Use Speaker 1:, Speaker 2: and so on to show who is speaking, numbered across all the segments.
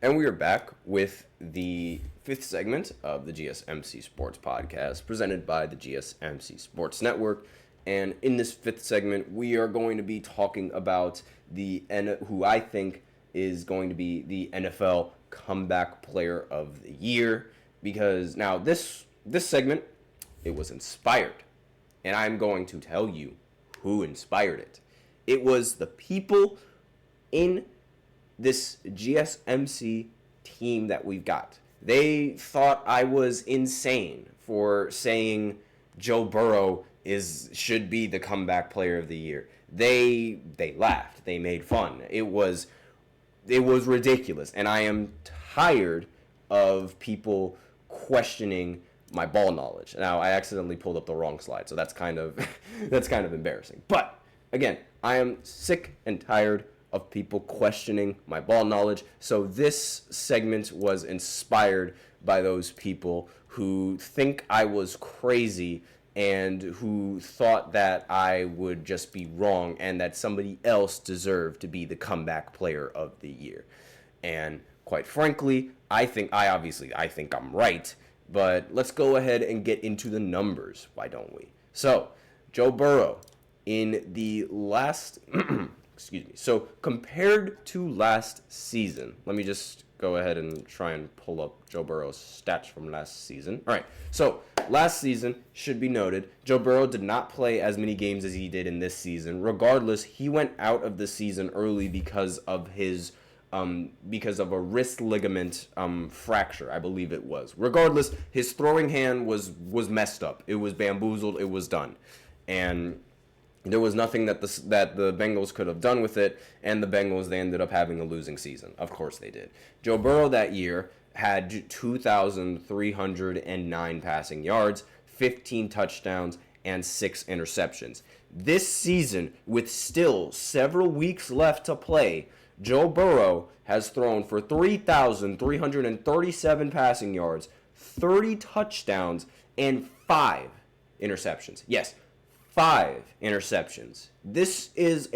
Speaker 1: And we are back with the fifth segment of the GSMC Sports Podcast, presented by the GSMC Sports Network. And in this fifth segment, we are going to be talking about who I think is going to be the NFL Comeback Player of the Year. Because now this segment, it was inspired. And I'm going to tell you who inspired it. It was the people in this GSMC team that we've got. They thought I was insane for saying Joe Burrow should be the comeback player of the year. They laughed. They made fun. It was ridiculous, and I am tired of people questioning my ball knowledge. Now, I accidentally pulled up the wrong slide, so that's kind of embarrassing. But again, I am sick and tired of people questioning my ball knowledge. So this segment was inspired by those people who think I was crazy and who thought that I would just be wrong and that somebody else deserved to be the comeback player of the year. And quite frankly, I think I'm right, but let's go ahead and get into the numbers, why don't we? So, Joe Burrow in the last So compared to last season, let me just go ahead and try and pull up Joe Burrow's stats from last season. All right, so last season, should be noted, Joe Burrow did not play as many games as he did in this season. Regardless, he went out of the season early because of a wrist ligament fracture, I believe it was. Regardless, his throwing hand was messed up. It was bamboozled. It was done, and there was nothing that the Bengals could have done with it, and the Bengals, they ended up having a losing season. Of course they did. Joe Burrow that year had 2,309 passing yards, 15 touchdowns, and 6 interceptions. This season, with still several weeks left to play, Joe Burrow has thrown for 3,337 passing yards, 30 touchdowns, and 5 interceptions. Yes, 5 interceptions. This is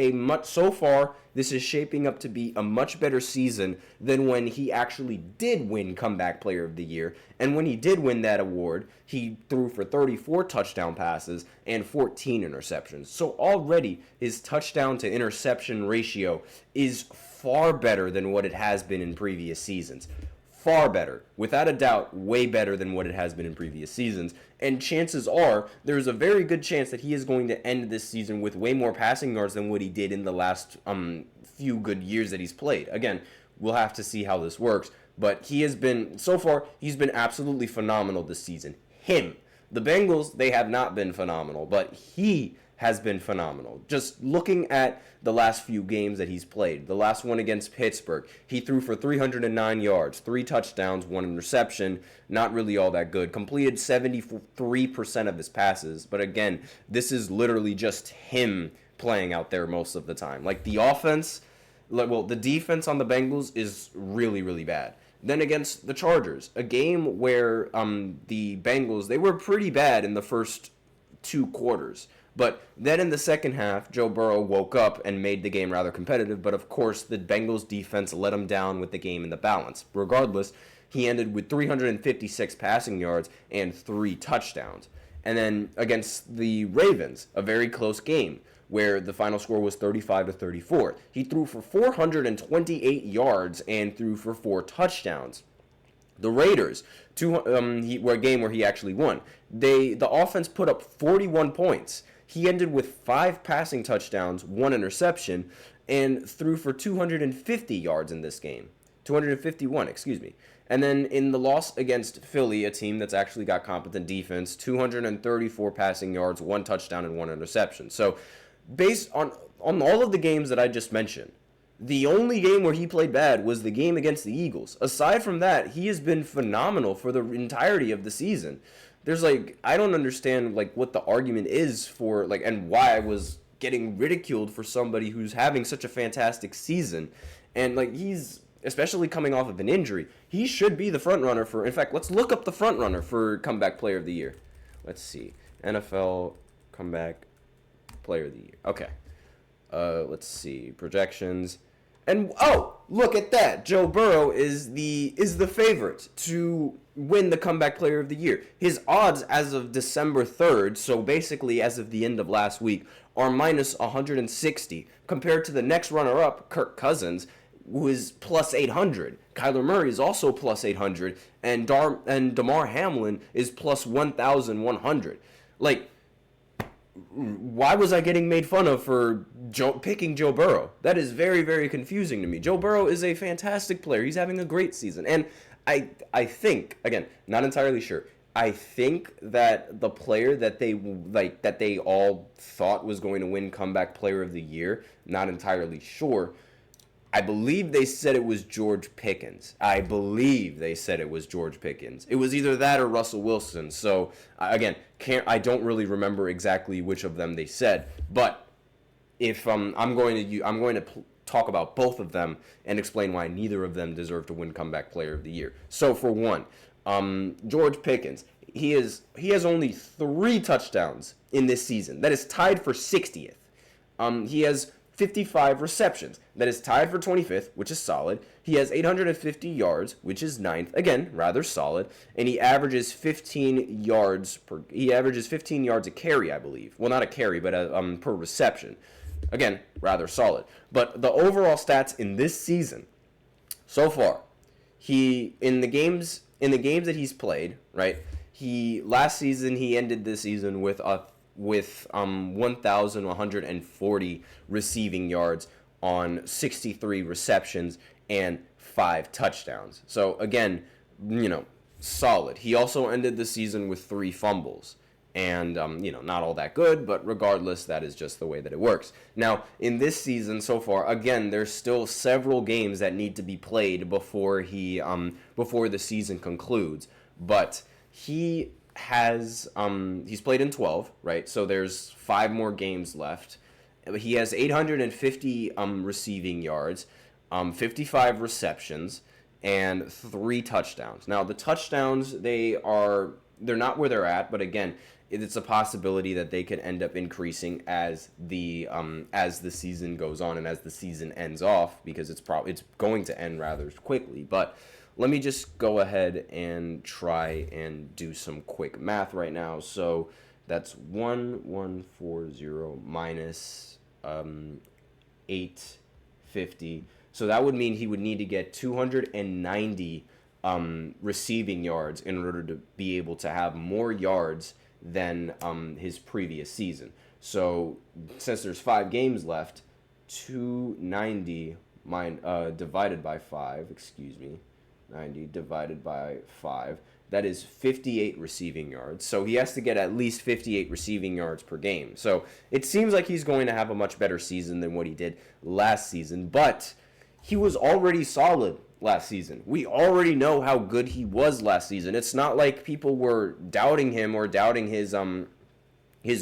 Speaker 1: this is shaping up to be a much better season than when he actually did win Comeback Player of the Year. And when he did win that award, he threw for 34 touchdown passes and 14 interceptions. So already his touchdown to interception ratio is far better than what it has been in previous seasons. Far better. Without a doubt, way better than what it has been in previous seasons. And chances are, there's a very good chance that he is going to end this season with way more passing yards than what he did in the last few good years that he's played. Again, we'll have to see how this works. But he's been absolutely phenomenal this season. The Bengals, they have not been phenomenal, but he has been phenomenal. Just looking at the last few games that he's played, the last one against Pittsburgh, he threw for 309 yards, 3 touchdowns, 1 interception, not really all that good. Completed 73% of his passes, but again, this is literally just him playing out there most of the time. Like the defense on the Bengals is really, really bad. Then against the Chargers, a game where the Bengals, they were pretty bad in the first 2 quarters. But then in the second half, Joe Burrow woke up and made the game rather competitive. But of course, the Bengals defense let him down with the game in the balance. Regardless, he ended with 356 passing yards and 3 touchdowns. And then against the Ravens, a very close game where the final score was 35-34. He threw for 428 yards and threw for 4 touchdowns. The Raiders, were a game where he actually won. The offense put up 41 points. He ended with 5 passing touchdowns, 1 interception, and threw for 250 yards in this game. 251, excuse me. And then in the loss against Philly, a team that's actually got competent defense, 234 passing yards, 1 touchdown, and 1 interception. So based on all of the games that I just mentioned, the only game where he played bad was the game against the Eagles. Aside from that, he has been phenomenal for the entirety of the season. I don't understand, what the argument is for, and why I was getting ridiculed for somebody who's having such a fantastic season. And, he's, especially coming off of an injury, he should be the front runner for, in fact, let's look up the front runner for Comeback Player of the Year. Let's see. NFL Comeback Player of the Year. Okay. Let's see. Projections. And look at that. Joe Burrow is the favorite to win the comeback player of the year. His odds as of December 3rd, so basically as of the end of last week, are minus 160 compared to the next runner-up, Kirk Cousins, who is plus 800. Kyler Murray is also plus 800, and Damar Hamlin is plus 1,100. Like, why was I getting made fun of for picking Joe Burrow? That is very, very confusing to me. Joe Burrow is a fantastic player. He's having a great season. And I think, again, not entirely sure, I think that the player that they all thought was going to win comeback player of the year, not entirely sure, I believe they said it was George Pickens. It was either that or Russell Wilson. So again, I don't really remember exactly which of them they said. But if I'm going to talk about both of them and explain why neither of them deserve to win comeback player of the year. So for one, George Pickens, he has only 3 touchdowns in this season. That is tied for 60th. He has 55 receptions. That is tied for 25th, which is solid. He has 850 yards, which is 9th. Again, rather solid. And he averages 15 yards a carry, I believe. Well, not a carry, but per reception. Again, rather solid. But the overall stats in this season, so far, in the games that he's played, right? Last season he ended this season with 1,140 receiving yards on 63 receptions and 5 touchdowns. So again, solid. He also ended the season with 3 fumbles. And, not all that good, but regardless, that is just the way that it works. Now, in this season so far, again, there's still several games that need to be played before the season concludes. But he's played in 12, right? So there's 5 more games left. He has 850 receiving yards, 55 receptions, and 3 touchdowns. Now, the touchdowns, they're not where they're at, but again, it's a possibility that they could end up increasing as the season goes on and as the season ends off, because it's going to end rather quickly. But let me just go ahead and try and do some quick math right now. So that's 1140 minus 850. So that would mean he would need to get 290 receiving yards in order to be able to have more yards than his previous season. So since there's 5 games left, 290 divided by 5, 90 divided by 5, that is 58 receiving yards. So he has to get at least 58 receiving yards per game. So it seems like he's going to have a much better season than what he did last season, but he was already solid last season. We already know how good he was last season. It's not like people were doubting him or doubting his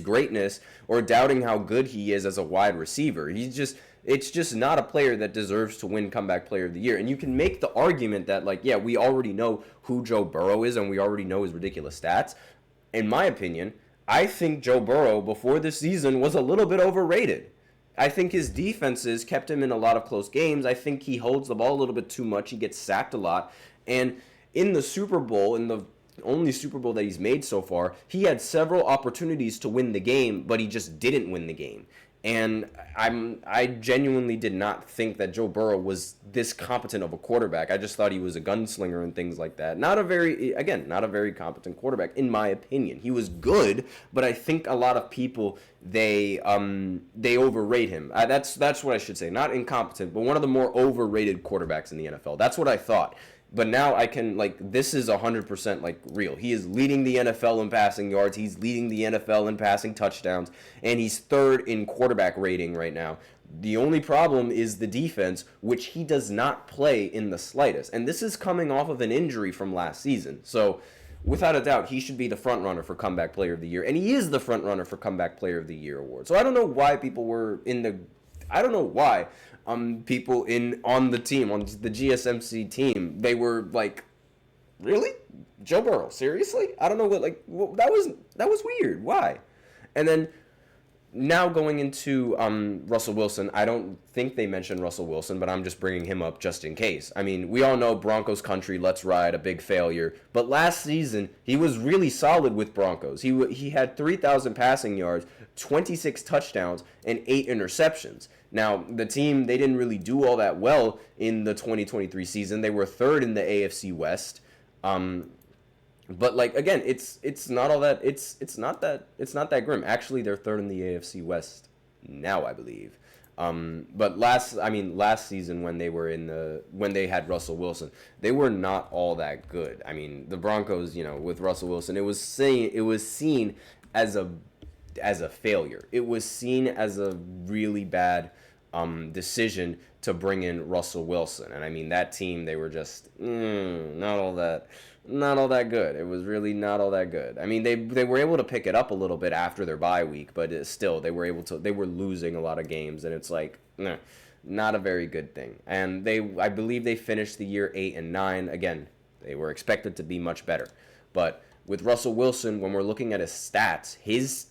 Speaker 1: greatness or doubting how good he is as a wide receiver. It's just not a player that deserves to win comeback player of the year. And you can make the argument that, we already know who Joe Burrow is and we already know his ridiculous stats. In my opinion, I think Joe Burrow before this season was a little bit overrated. I think his defenses kept him in a lot of close games. I think he holds the ball a little bit too much. He gets sacked a lot. And in the Super Bowl, in the only Super Bowl that he's made so far, he had several opportunities to win the game, but he just didn't win the game. And I genuinely did not think that Joe Burrow was this competent of a quarterback. I just thought he was a gunslinger and things like that. Not a very competent quarterback, in my opinion. He was good, but I think a lot of people, they overrate him. That's what I should say. Not incompetent, but one of the more overrated quarterbacks in the NFL. That's what I thought. But now I can, this is 100% real. He is leading the NFL in passing yards. He's leading the NFL in passing touchdowns. And he's 3rd in quarterback rating right now. The only problem is the defense, which he does not play in the slightest. And this is coming off of an injury from last season. So, without a doubt, he should be the front runner for Comeback Player of the Year. And he is the front runner for Comeback Player of the Year award. So I don't know why people were people on the team, on the GSMC team, they were like, really? Joe Burrow, seriously? I don't know that was weird. Why? And then Now going into Russell Wilson, I don't think they mentioned Russell Wilson, but I'm just bringing him up just in case. I mean, we all know Broncos country, let's ride, a big failure. But last season, he was really solid with Broncos. He had 3,000 passing yards, 26 touchdowns, and 8 interceptions. Now, the team, they didn't really do all that well in the 2023 season. They were third in the AFC West. But like again, it's not all that it's not that grim. Actually, they're third in the AFC West now, I believe. But last season when they had Russell Wilson, they were not all that good. I mean, the Broncos, with Russell Wilson, it was seen as a failure. It was seen as a really bad decision to bring in Russell Wilson. And I mean, that team, they were just not all that good. It was really not all that good. I mean, they were able to pick it up a little bit after their bye week, but still they were losing a lot of games, and it's like, not a very good thing. And I believe they finished the year 8-9. Again, they were expected to be much better. But with Russell Wilson, when we're looking at his stats, his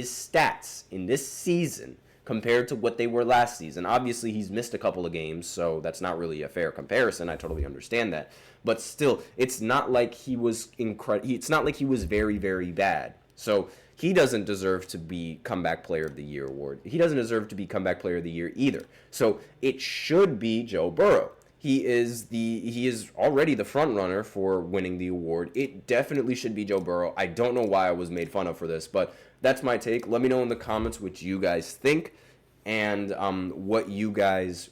Speaker 1: stats in this season compared to what they were last season. Obviously, he's missed a couple of games, so that's not really a fair comparison. I totally understand that. But still, it's not like he was it's not like he was very, very bad. So he doesn't deserve to be Comeback Player of the Year award. He doesn't deserve to be Comeback Player of the Year either. So it should be Joe Burrow. He is already the front runner for winning the award. It definitely should be Joe Burrow. I don't know why I was made fun of for this, but that's my take. Let me know in the comments what you guys think and who you guys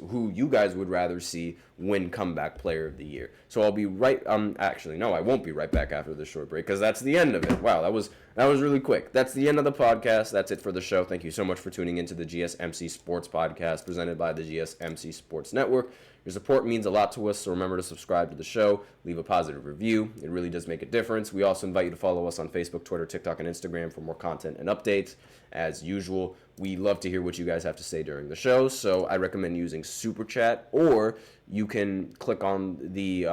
Speaker 1: would rather see win Comeback Player of the Year. So I'll be right. Actually, no, I won't be right back after this short break because that's the end of it. Wow, that was really quick. That's the end of the podcast. That's it for the show. Thank you so much for tuning into the GSMC Sports Podcast presented by the GSMC Sports Network. Your support means a lot to us, so remember to subscribe to the show, leave a positive review. It really does make a difference. We also invite you to follow us on Facebook, Twitter, TikTok, and Instagram for more content and updates. As usual, we love to hear what you guys have to say during the show, so I recommend using Super Chat, or you can click on the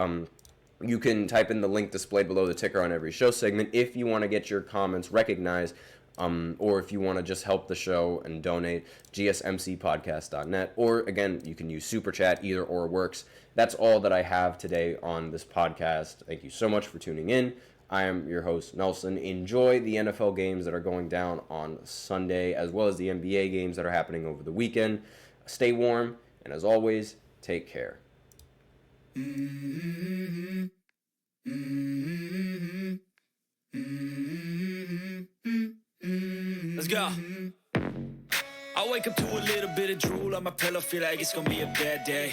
Speaker 1: you can type in the link displayed below the ticker on every show segment if you want to get your comments recognized. Or if you want to just help the show and donate, gsmcpodcast.net. Or, again, you can use Super Chat. Either or works. That's all that I have today on this podcast. Thank you so much for tuning in. I am your host, Nelson. Enjoy the NFL games that are going down on Sunday, as well as the NBA games that are happening over the weekend. Stay warm, and as always, take care.
Speaker 2: Let's go. I wake up to a little bit of drool on my pillow, feel like it's gonna be a bad day.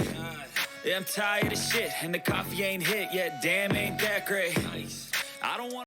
Speaker 2: Yeah, I'm tired of shit, and the coffee ain't hit yet. Damn, ain't that great. I don't want